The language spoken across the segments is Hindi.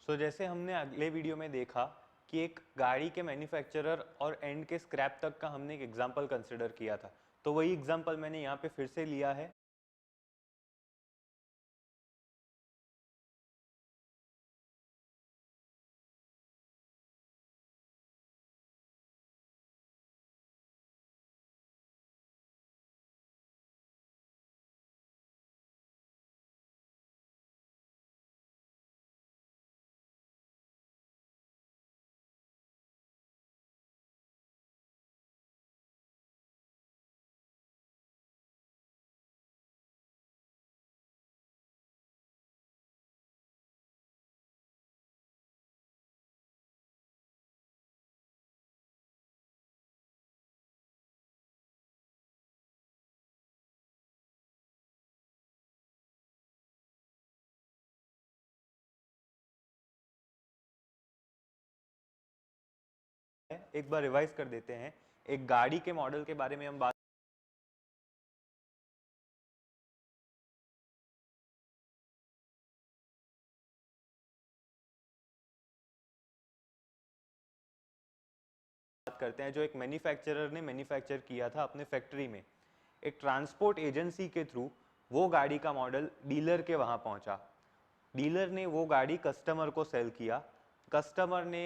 जैसे हमने अगले वीडियो में देखा कि एक गाड़ी के मैन्युफैक्चरर और एंड के स्क्रैप तक का हमने एक एग्जांपल कंसिडर किया था, तो वही एग्जांपल मैंने यहाँ पे फिर से लिया है। एक बार रिवाइज कर देते हैं। एक गाड़ी के मॉडल के बारे में हम बात करते हैं जो एक मैन्युफैक्चरर ने मैन्युफैक्चर किया था अपने फैक्ट्री में। एक ट्रांसपोर्ट एजेंसी के थ्रू वो गाड़ी का मॉडल डीलर के वहां पहुंचा। डीलर ने वो गाड़ी कस्टमर को सेल किया। कस्टमर ने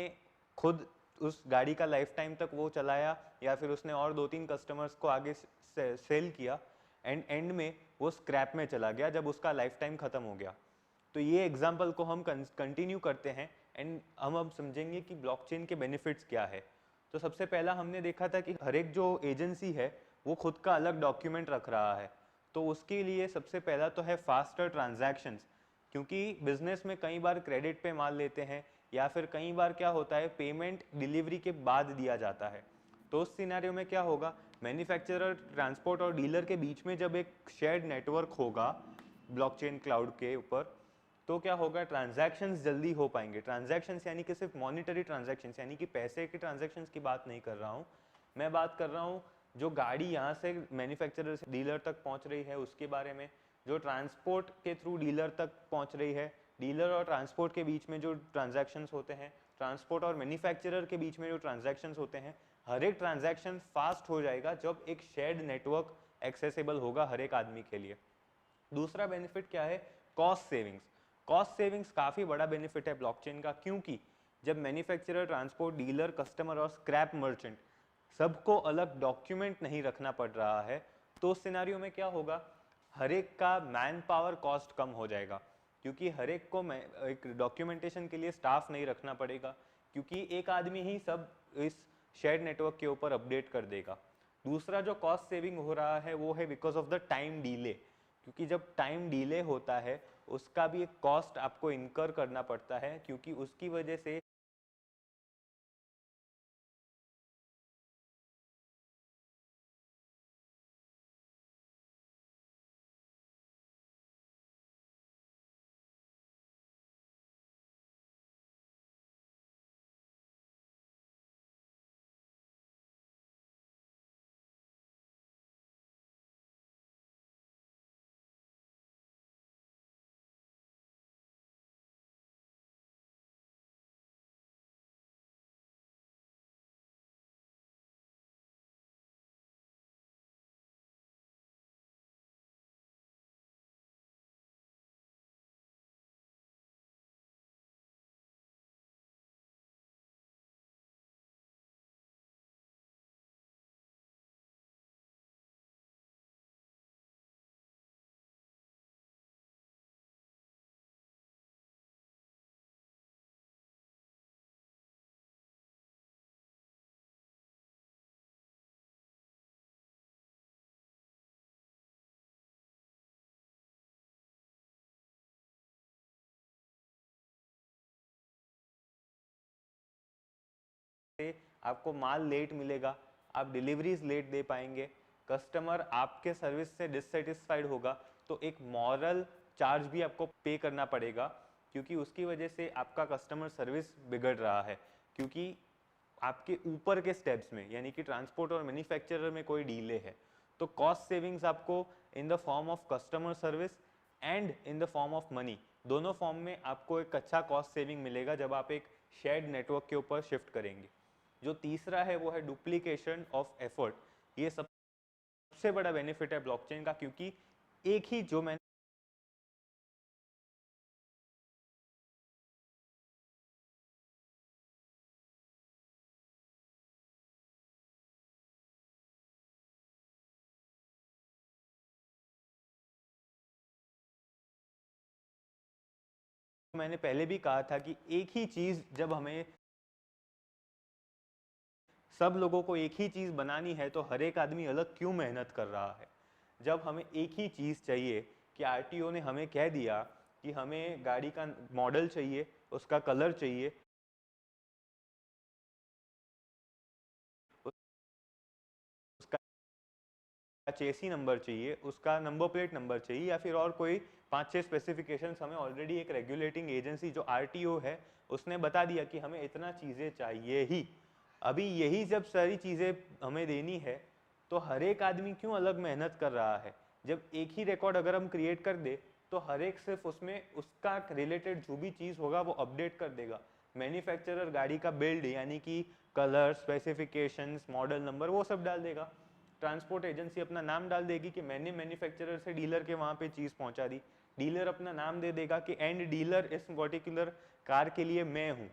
खुद उस गाड़ी का लाइफ टाइम तक वो चलाया या फिर उसने और 2-3 कस्टमर्स को आगे सेल किया एंड एंड में वो स्क्रैप में चला गया जब उसका लाइफ टाइम खत्म हो गया। तो ये एग्जाम्पल को हम कंटिन्यू करते हैं एंड हम अब समझेंगे कि ब्लॉकचेन के बेनिफिट्स क्या है। तो सबसे पहला हमने देखा था कि हर एक जो एजेंसी है वो खुद का अलग डॉक्यूमेंट रख रहा है। तो उसके लिए सबसे पहला तो है फास्टर ट्रांजैक्शंस, क्योंकि बिजनेस में कई बार क्रेडिट पे माल लेते हैं या फिर कई बार क्या होता है पेमेंट डिलीवरी के बाद दिया जाता है। तो उस सिनेरियो में क्या होगा, मैन्युफैक्चरर, ट्रांसपोर्ट और डीलर के बीच में जब एक शेयर्ड नेटवर्क होगा ब्लॉकचेन क्लाउड के ऊपर, तो क्या होगा, ट्रांजैक्शंस जल्दी हो पाएंगे। ट्रांजैक्शंस यानी कि सिर्फ मॉनिटरी ट्रांजैक्शंस यानी कि पैसे के ट्रांजैक्शंस की बात नहीं कर रहा हूँ। मैं बात कर रहा हूँ जो गाड़ी यहाँ से मैन्युफैक्चरर से डीलर तक पहुँच रही है उसके बारे में, जो ट्रांसपोर्ट के थ्रू डीलर तक पहुँच रही है, डीलर और ट्रांसपोर्ट के बीच में जो ट्रांजैक्शंस होते हैं, ट्रांसपोर्ट और मैन्युफैक्चरर के बीच में जो ट्रांजैक्शंस होते हैं, हर एक ट्रांजैक्शन फास्ट हो जाएगा जब एक शेयर्ड नेटवर्क एक्सेसिबल होगा हर एक आदमी के लिए। दूसरा बेनिफिट क्या है, कॉस्ट सेविंग्स। कॉस्ट सेविंग्स काफी बड़ा बेनिफिट है ब्लॉकचेन का, क्योंकि जब मैन्युफैक्चरर, ट्रांसपोर्ट, डीलर, कस्टमर और स्क्रैप मर्चेंट सबको अलग डॉक्यूमेंट नहीं रखना पड़ रहा है, तो उस सिनारियो में क्या होगा, हर एक का मैन पावर कॉस्ट कम हो जाएगा, क्योंकि हर एक को एक डॉक्यूमेंटेशन के लिए स्टाफ नहीं रखना पड़ेगा, क्योंकि एक आदमी ही सब इस शेयर्ड नेटवर्क के ऊपर अपडेट कर देगा। दूसरा जो कॉस्ट सेविंग हो रहा है वो है because of the time delay, क्योंकि जब टाइम डिले होता है उसका भी एक कॉस्ट आपको इनकर करना पड़ता है, क्योंकि उसकी वजह से आपको माल लेट मिलेगा, आप डिलीवरीज लेट दे पाएंगे, कस्टमर आपके सर्विस से डिससेटिस्फाइड होगा, तो एक मॉरल चार्ज भी आपको पे करना पड़ेगा, क्योंकि उसकी वजह से आपका कस्टमर सर्विस बिगड़ रहा है, क्योंकि आपके ऊपर के स्टेप्स में यानी कि ट्रांसपोर्ट और मैन्युफैक्चरर में कोई डीले है। तो कॉस्ट सेविंग्स आपको in the form of customer service and in the form of money दोनों फॉर्म में आपको एक अच्छा कॉस्ट सेविंग मिलेगा जब आप एक शेयर्ड नेटवर्क के ऊपर शिफ्ट करेंगे। जो तीसरा है वो है डुप्लीकेशन ऑफ एफर्ट। ये सबसे बड़ा बेनिफिट है ब्लॉकचेन का, क्योंकि एक ही जो मैंने पहले भी कहा था कि एक ही चीज़ जब हमें सब लोगों को एक ही चीज़ बनानी है तो हर एक आदमी अलग क्यों मेहनत कर रहा है। जब हमें एक ही चीज़ चाहिए कि आरटीओ ने हमें कह दिया कि हमें गाड़ी का मॉडल चाहिए, उसका कलर चाहिए, उसका चेसी नंबर चाहिए, उसका नंबर प्लेट नंबर चाहिए, या फिर और कोई 5-6 स्पेसिफिकेशंस हमें ऑलरेडी एक रेगुलेटिंग एजेंसी जो आरटीओ है उसने बता दिया कि हमें इतना चीज़ें चाहिए ही। अभी यही जब सारी चीज़ें हमें देनी है तो हर एक आदमी क्यों अलग मेहनत कर रहा है। जब एक ही रिकॉर्ड अगर हम क्रिएट कर दे तो हर एक सिर्फ उसमें उसका रिलेटेड जो भी चीज़ होगा वो अपडेट कर देगा। मैन्युफैक्चरर गाड़ी का बिल्ड यानी कि कलर, स्पेसिफिकेशंस, मॉडल नंबर वो सब डाल देगा। ट्रांसपोर्ट एजेंसी अपना नाम डाल देगी कि मैंने मैन्युफैक्चरर से डीलर के वहाँ पे चीज़ पहुँचा दी। डीलर अपना नाम दे देगा कि एंड डीलर इस पर्टिकुलर कार के लिए मैं हूँ।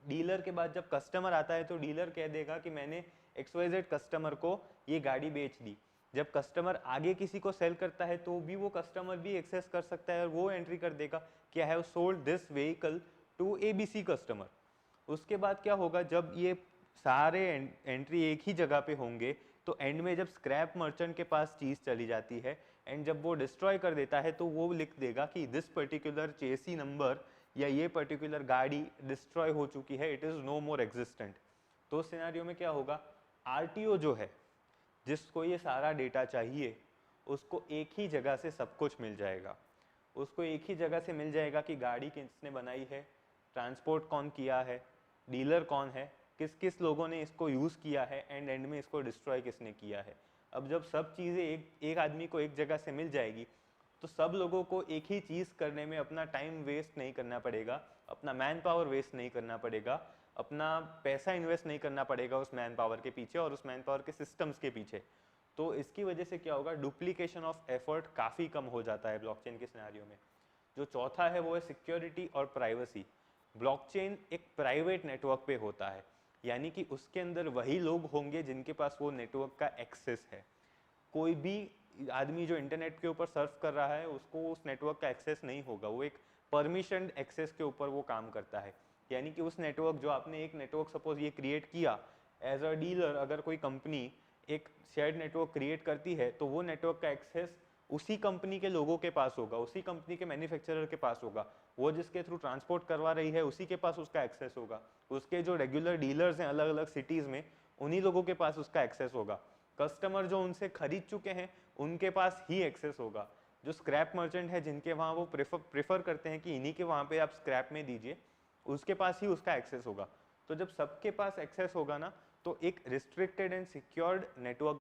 डीलर के बाद जब कस्टमर आता है तो डीलर कह देगा कि मैंने XYZ कस्टमर को ये गाड़ी बेच दी। जब कस्टमर आगे किसी को सेल करता है तो भी वो कस्टमर भी एक्सेस कर सकता है और वो एंट्री कर देगा कि I have sold this vehicle to ABC customer. उसके बाद क्या होगा, जब ये सारे एंट्री एक ही जगह पे होंगे तो एंड में जब स्क्रैप मर्चेंट के पास चीज़ चली जाती है एंड जब वो डिस्ट्रॉय कर देता है तो वो लिख देगा कि दिस पर्टिकुलर चेसी नंबर या ये पर्टिकुलर गाड़ी डिस्ट्रॉय हो चुकी है, it is no more existent. तो उस सिनेरियो में क्या होगा, आरटीओ जो है जिसको ये सारा डेटा चाहिए उसको एक ही जगह से सब कुछ मिल जाएगा। उसको एक ही जगह से मिल जाएगा कि गाड़ी किसने बनाई है, ट्रांसपोर्ट कौन किया है, डीलर कौन है, किस किस लोगों ने इसको यूज़ किया है एंड में इसको डिस्ट्रॉय किसने किया है। अब जब सब चीज़ें एक आदमी को एक जगह से मिल जाएगी तो सब लोगों को एक ही चीज़ करने में अपना टाइम वेस्ट नहीं करना पड़ेगा, अपना मैन पावर वेस्ट नहीं करना पड़ेगा, अपना पैसा इन्वेस्ट नहीं करना पड़ेगा उस मैन पावर के पीछे और उस मैन पावर के सिस्टम्स के पीछे। तो इसकी वजह से क्या होगा, डुप्लीकेशन ऑफ एफर्ट काफ़ी कम हो जाता है ब्लॉकचेन के सिनेरियो में। जो चौथा है वो है सिक्योरिटी और प्राइवेसी। ब्लॉकचेन एक प्राइवेट नेटवर्क पे होता है, यानी कि उसके अंदर वही लोग होंगे जिनके पास वो नेटवर्क का एक्सेस है। कोई भी आदमी जो इंटरनेट के ऊपर सर्फ कर रहा है उसको उस नेटवर्क का एक्सेस नहीं होगा। वो एक परमिशन एक्सेस के ऊपर वो काम करता है, यानी कि उस नेटवर्क जो आपने एक नेटवर्क सपोज ये क्रिएट किया एज अ डीलर, अगर कोई कंपनी एक शेयर्ड नेटवर्क क्रिएट करती है तो वो नेटवर्क का एक्सेस उसी कंपनी के लोगों के पास होगा, उसी कंपनी के मैन्युफैक्चरर के पास होगा। वो जिसके थ्रू ट्रांसपोर्ट करवा रही है उसी के पास उसका एक्सेस होगा। उसके जो रेगुलर डीलर्स हैं अलग अलग सिटीज़ में उन्हीं लोगों के पास उसका एक्सेस होगा। कस्टमर जो उनसे खरीद चुके हैं उनके पास ही एक्सेस होगा। जो स्क्रैप मर्चेंट है जिनके वहाँ वो प्रेफर करते हैं कि इन्हीं के वहाँ पे आप स्क्रैप में दीजिए, उसके पास ही उसका एक्सेस होगा। तो जब सबके पास एक्सेस होगा ना तो एक रिस्ट्रिक्टेड एंड सिक्योर्ड नेटवर्क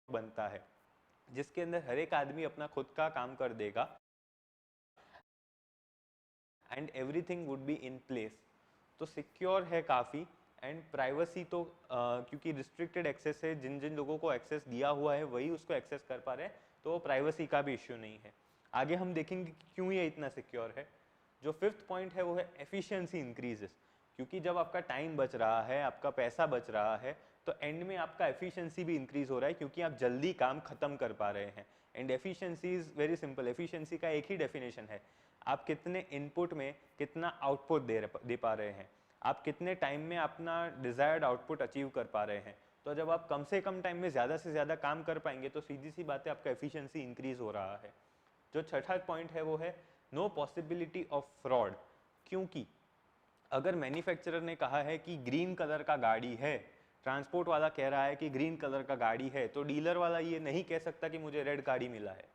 बनता है जिसके अंदर हर एक आदमी अपना खुद का काम कर देगा and everything would be in place. तो सिक्योर है काफ़ी। एंड प्राइवेसी तो क्योंकि रिस्ट्रिक्टेड एक्सेस है, जिन जिन लोगों को एक्सेस दिया हुआ है वही उसको एक्सेस कर पा रहे हैं, तो प्राइवेसी का भी इश्यू नहीं है। आगे हम देखेंगे कि क्यों ये इतना सिक्योर है। जो फिफ्थ पॉइंट है वो है एफिशिएंसी इंक्रीजेस। क्योंकि जब आपका टाइम बच रहा है, आपका पैसा बच रहा है, तो एंड में आपका एफिशिएंसी भी इंक्रीज हो रहा है क्योंकि आप जल्दी काम खत्म कर पा रहे हैं। And efficiency is very simple. Efficiency का एक ही डेफिनेशन है, आप कितने इनपुट में कितना आउटपुट दे पा रहे हैं, आप कितने टाइम में अपना डिजायर्ड आउटपुट अचीव कर पा रहे हैं। तो जब आप कम से कम टाइम में ज़्यादा से ज़्यादा काम कर पाएंगे तो सीधी सी बात है आपका एफिशिएंसी इंक्रीज हो रहा है। जो छठा पॉइंट है वो है नो पॉसिबिलिटी ऑफ फ्रॉड। क्योंकि अगर मैन्युफैक्चरर ने कहा है कि ग्रीन कलर का गाड़ी है, ट्रांसपोर्ट वाला कह रहा है कि ग्रीन कलर का गाड़ी है, तो डीलर वाला ये नहीं कह सकता कि मुझे रेड गाड़ी मिला है,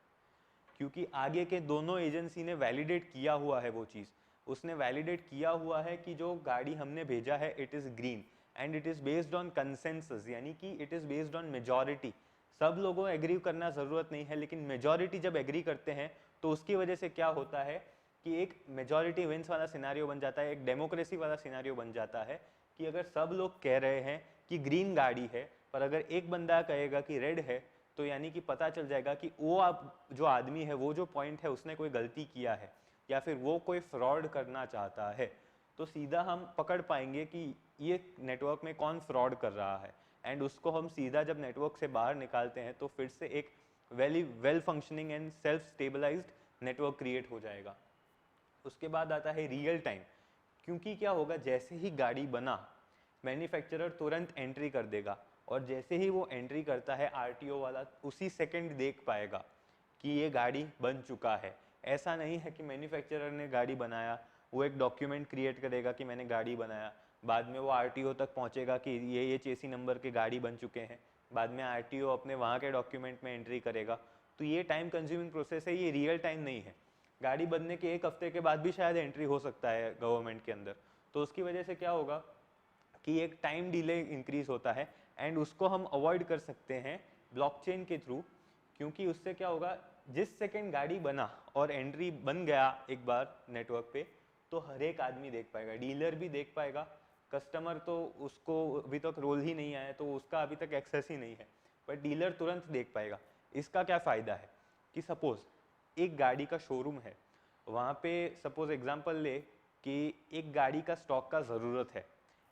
क्योंकि आगे के दोनों एजेंसी ने वैलिडेट किया हुआ है वो चीज़। उसने वैलिडेट किया हुआ है कि जो गाड़ी हमने भेजा है it is green and it is based on consensus, यानी कि it is based on majority. सब लोगों को एग्री करना ज़रूरत नहीं है, लेकिन मेजॉरिटी जब एग्री करते हैं तो उसकी वजह से क्या होता है कि एक मेजॉरिटी विंस वाला सिनारियो बन जाता है, एक डेमोक्रेसी वाला सिनारियो बन जाता है कि अगर सब लोग कह रहे हैं कि ग्रीन गाड़ी है पर अगर एक बंदा कहेगा कि रेड है तो यानी कि पता चल जाएगा कि वो आप जो आदमी है, वो जो पॉइंट है, उसने कोई गलती किया है या फिर वो कोई फ्रॉड करना चाहता है। तो सीधा हम पकड़ पाएंगे कि ये नेटवर्क में कौन फ्रॉड कर रहा है एंड उसको हम सीधा जब नेटवर्क से बाहर निकालते हैं तो फिर से एक well functioning and self stabilised network create हो जाएगा। उसके बाद आता है रियल टाइम, क्योंकि क्या होगा जैसे ही गाड़ी बना मैन्युफैक्चरर तुरंत एंट्री कर देगा और जैसे ही वो एंट्री करता है आरटीओ वाला उसी सेकंड देख पाएगा कि ये गाड़ी बन चुका है। ऐसा नहीं है कि मैन्युफैक्चरर ने गाड़ी बनाया, वो एक डॉक्यूमेंट क्रिएट करेगा कि मैंने गाड़ी बनाया, बाद में वो आरटीओ तक पहुंचेगा कि ये चेसी नंबर के गाड़ी बन चुके हैं, बाद में आरटीओ अपने वहाँ के डॉक्यूमेंट में एंट्री करेगा। तो ये टाइम कंज्यूमिंग प्रोसेस है, ये रियल टाइम नहीं है। गाड़ी बनने के एक हफ्ते के बाद भी शायद एंट्री हो सकता है गवर्नमेंट के अंदर। तो उसकी वजह से क्या होगा कि एक टाइम डिले इंक्रीज होता है एंड उसको हम अवॉइड कर सकते हैं ब्लॉकचेन के थ्रू। क्योंकि उससे क्या होगा, जिस सेकंड गाड़ी बना और एंट्री बन गया एक बार नेटवर्क पे तो हर एक आदमी देख पाएगा, डीलर भी देख पाएगा, कस्टमर तो उसको अभी तक रोल ही नहीं आया तो उसका अभी तक एक्सेस ही नहीं है, बट डीलर तुरंत देख पाएगा। इसका क्या फ़ायदा है कि सपोज एक गाड़ी का शोरूम है, वहाँ पे सपोज एग्जांपल ले कि एक गाड़ी का स्टॉक का ज़रूरत है,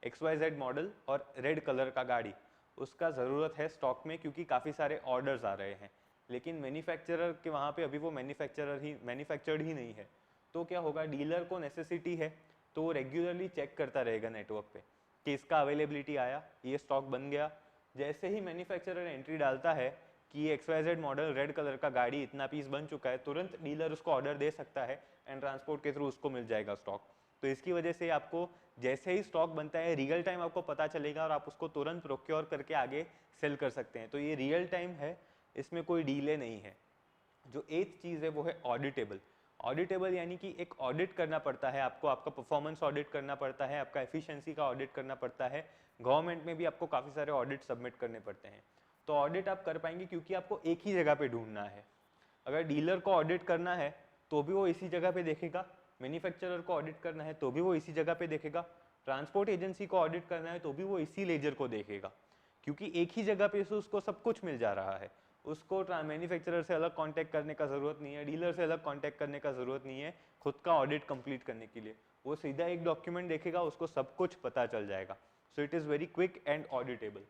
XYZ मॉडल और रेड कलर का गाड़ी उसका ज़रूरत है स्टॉक में क्योंकि काफ़ी सारे ऑर्डर्स आ रहे हैं, लेकिन मैन्युफैक्चरर के वहाँ पे अभी वो मैन्युफैक्चर्ड ही नहीं है। तो क्या होगा, डीलर को नेसेसिटी है तो वो रेगुलरली चेक करता रहेगा नेटवर्क पे कि इसका अवेलेबिलिटी आया, ये स्टॉक बन गया। जैसे ही मैन्युफैक्चरर एंट्री डालता है कि ये XYZ मॉडल रेड कलर का गाड़ी इतना पीस बन चुका है, तुरंत डीलर उसको ऑर्डर दे सकता है एंड ट्रांसपोर्ट के थ्रू उसको मिल जाएगा स्टॉक। तो इसकी वजह से आपको जैसे ही स्टॉक बनता है रियल टाइम आपको पता चलेगा और आप उसको तुरंत प्रोक्योर करके आगे सेल कर सकते हैं। तो ये रियल टाइम है, इसमें कोई डीले नहीं है। जो एथ चीज़ है वो है ऑडिटेबल। ऑडिटेबल यानी कि एक ऑडिट करना पड़ता है आपको, आपका परफॉर्मेंस ऑडिट करना पड़ता है, आपका एफिशिएंसी का ऑडिट करना पड़ता है। गवर्नमेंट में भी आपको काफ़ी सारे ऑडिट सबमिट करने पड़ते हैं। तो ऑडिट आप कर पाएंगे क्योंकि आपको एक ही जगह पे ढूंढना है। अगर डीलर को ऑडिट करना है तो भी वो इसी जगह पे देखेगा, मैन्युफैक्चरर को ऑडिट करना है तो भी वो इसी जगह पे देखेगा, ट्रांसपोर्ट एजेंसी को ऑडिट करना है तो भी वो इसी लेजर को देखेगा, क्योंकि एक ही जगह पे से उसको सब कुछ मिल जा रहा है। उसको मैन्युफैक्चरर से अलग कांटेक्ट करने का ज़रूरत नहीं है, डीलर से अलग कांटेक्ट करने का ज़रूरत नहीं है खुद का ऑडिट कंप्लीट करने के लिए। वो सीधा एक डॉक्यूमेंट देखेगा, उसको सब कुछ पता चल जाएगा। So it is very quick and auditable.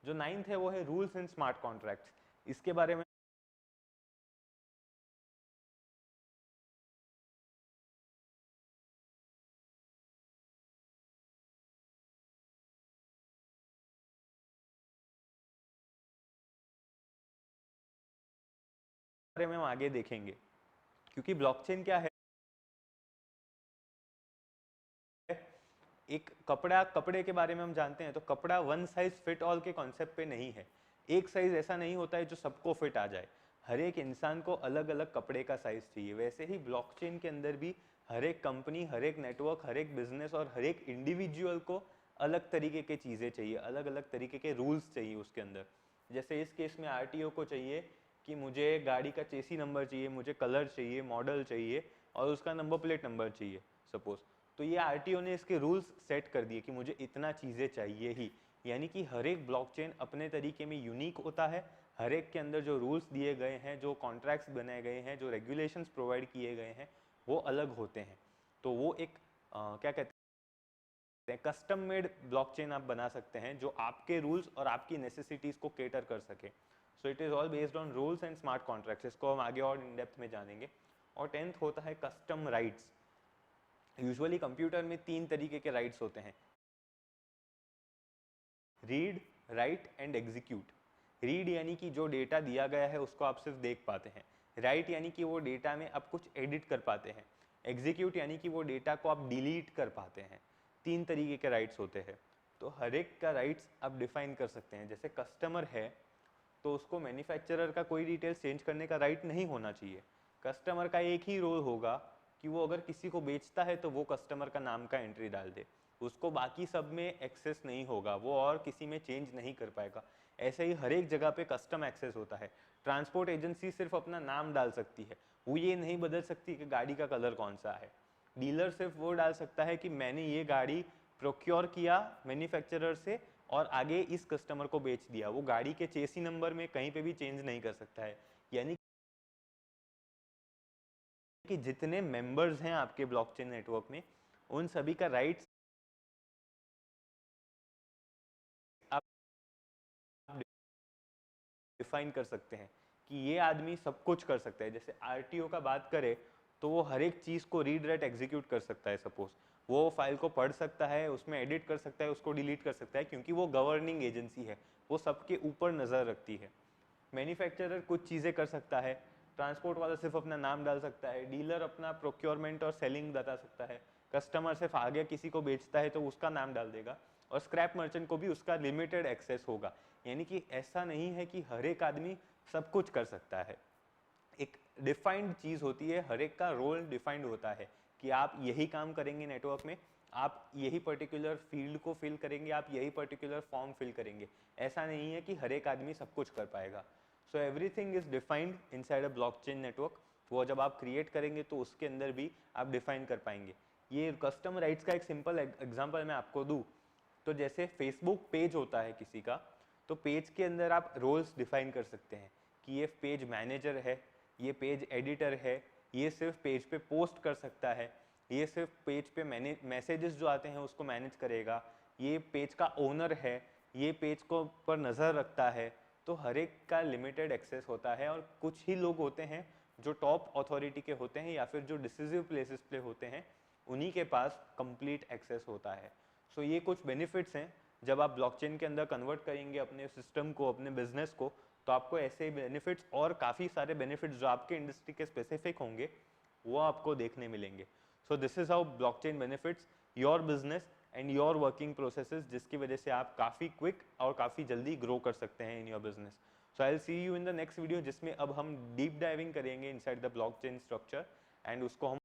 जो नाइन्थ है वो है रूल्स एंड स्मार्ट कॉन्ट्रैक्ट्स। इसके बारे में हम आगे देखेंगे, क्योंकि ब्लॉकचेन क्या है, एक कपड़े के बारे में हम जानते हैं तो कपड़ा वन साइज फिट ऑल के कॉन्सेप्ट पे नहीं है। एक साइज ऐसा नहीं होता है जो सबको फिट आ जाए, हर एक इंसान को अलग अलग कपड़े का साइज चाहिए। वैसे ही ब्लॉकचेन के अंदर भी हर एक कंपनी, हर एक नेटवर्क, हर एक बिजनेस और हर एक इंडिविजुअल को अलग तरीके के चीज़ें चाहिए, अलग अलग तरीके के रूल्स चाहिए उसके अंदर। जैसे इस केस में आरटीओ को चाहिए कि मुझे गाड़ी का चेसी नंबर चाहिए, मुझे कलर चाहिए, मॉडल चाहिए और उसका नंबर प्लेट नंबर चाहिए सपोज। तो ये आरटीओ ने इसके रूल्स सेट कर दिए कि मुझे इतना चीज़ें चाहिए ही। यानी कि हर एक ब्लॉकचेन अपने तरीके में यूनिक होता है, हर एक के अंदर जो रूल्स दिए गए हैं, जो कॉन्ट्रैक्ट्स बनाए गए हैं, जो रेगुलेशंस प्रोवाइड किए गए हैं वो अलग होते हैं। तो वो एक क्या कहते हैं, कस्टम मेड ब्लॉकचेन आप बना सकते हैं जो आपके रूल्स और आपकी नेसेसिटीज़ को केटर कर सके। सो it is all based on rules and smart contracts. इसको हम आगे और इन डेप्थ में जानेंगे। और 10th होता है कस्टम राइट्स। यूजुअली कंप्यूटर में 3 तरीके के राइट्स होते हैं, read, right and execute. Read यानी कि जो डेटा दिया गया है उसको आप सिर्फ देख पाते हैं, राइट यानी कि वो डेटा में आप कुछ एडिट कर पाते हैं, एग्जीक्यूट यानी कि वो डेटा को आप डिलीट कर पाते हैं। 3 तरीके के राइट्स होते हैं। तो हर एक का राइट्स आप डिफाइन कर सकते हैं। जैसे कस्टमर है तो उसको मैन्युफैक्चरर का कोई डिटेल्स चेंज करने का राइट नहीं होना चाहिए। कस्टमर का एक ही रोल होगा कि वो अगर किसी को बेचता है तो वो कस्टमर का नाम का एंट्री डाल दे, उसको बाकी सब में एक्सेस नहीं होगा, वो और किसी में चेंज नहीं कर पाएगा। ऐसे ही हर एक जगह पे कस्टम एक्सेस होता है। ट्रांसपोर्ट एजेंसी सिर्फ अपना नाम डाल सकती है, वो ये नहीं बदल सकती कि गाड़ी का कलर कौन सा है। डीलर सिर्फ वो डाल सकता है कि मैंने ये गाड़ी प्रोक्योर किया मैन्युफैक्चरर से और आगे इस कस्टमर को बेच दिया। वो गाड़ी के चेसी नंबर में कहीं पे भी चेंज नहीं कर सकता है। यानी कि जितने मेंबर्स हैं आपके ब्लॉकचेन नेटवर्क में, उन सभी का राइट्स आप डिफाइन कर सकते हैं कि ये आदमी सब कुछ कर सकता है। जैसे आरटीओ का बात करें तो वो हर एक चीज़ को रीड राइट एग्जीक्यूट कर सकता है। सपोज वो फाइल को पढ़ सकता है, उसमें एडिट कर सकता है, उसको डिलीट कर सकता है, क्योंकि वो गवर्निंग एजेंसी है, वो सबके ऊपर नज़र रखती है। मैन्युफैक्चरर कुछ चीज़ें कर सकता है, ट्रांसपोर्ट वाला सिर्फ अपना नाम डाल सकता है, डीलर अपना प्रोक्योरमेंट और सेलिंग बता सकता है, कस्टमर सिर्फ आगे किसी को बेचता है तो उसका नाम डाल देगा, और स्क्रैप मर्चेंट को भी उसका लिमिटेड एक्सेस होगा। यानी कि ऐसा नहीं है कि हर एक आदमी सब कुछ कर सकता है। एक डिफाइंड चीज़ होती है, हर एक का रोल डिफाइंड होता है कि आप यही काम करेंगे नेटवर्क में, आप यही पर्टिकुलर फील्ड को फिल करेंगे, आप यही पर्टिकुलर फॉर्म फिल करेंगे। ऐसा नहीं है कि हर एक आदमी सब कुछ कर पाएगा। So everything is defined inside a blockchain network. वो जब आप क्रिएट करेंगे तो उसके अंदर भी आप डिफाइन कर पाएंगे। ये कस्टम राइट्स का एक सिंपल एग्जांपल मैं आपको दूं तो जैसे फेसबुक पेज होता है किसी का, तो पेज के अंदर आप रोल्स डिफाइन कर सकते हैं कि ये पेज मैनेजर है, ये पेज एडिटर है, ये सिर्फ पेज पे पोस्ट कर सकता है, ये सिर्फ पेज पे मैसेजेस जो आते हैं उसको मैनेज करेगा, ये पेज का ओनर है, ये पेज को पर नज़र रखता है। तो हर एक का लिमिटेड एक्सेस होता है, और कुछ ही लोग होते हैं जो टॉप अथॉरिटी के होते हैं या फिर जो डिसिसिव प्लेसेस पे होते हैं, उन्हीं के पास कंप्लीट एक्सेस होता है। सो ये कुछ बेनिफिट्स हैं। जब आप ब्लॉकचेन के अंदर कन्वर्ट करेंगे अपने सिस्टम को, अपने बिजनेस को, तो आपको ऐसे बेनिफिट्स और काफ़ी सारे बेनिफिट्स जो आपके इंडस्ट्री के स्पेसिफिक होंगे वो आपको देखने मिलेंगे। So this is how blockchain benefits your business and your working processes, जिसकी वजह से आप काफ़ी क्विक और काफ़ी जल्दी ग्रो कर सकते हैं in your business. So I will see you in the next video, जिसमें अब हम डीप डाइविंग करेंगे inside the blockchain structure, and उसको हम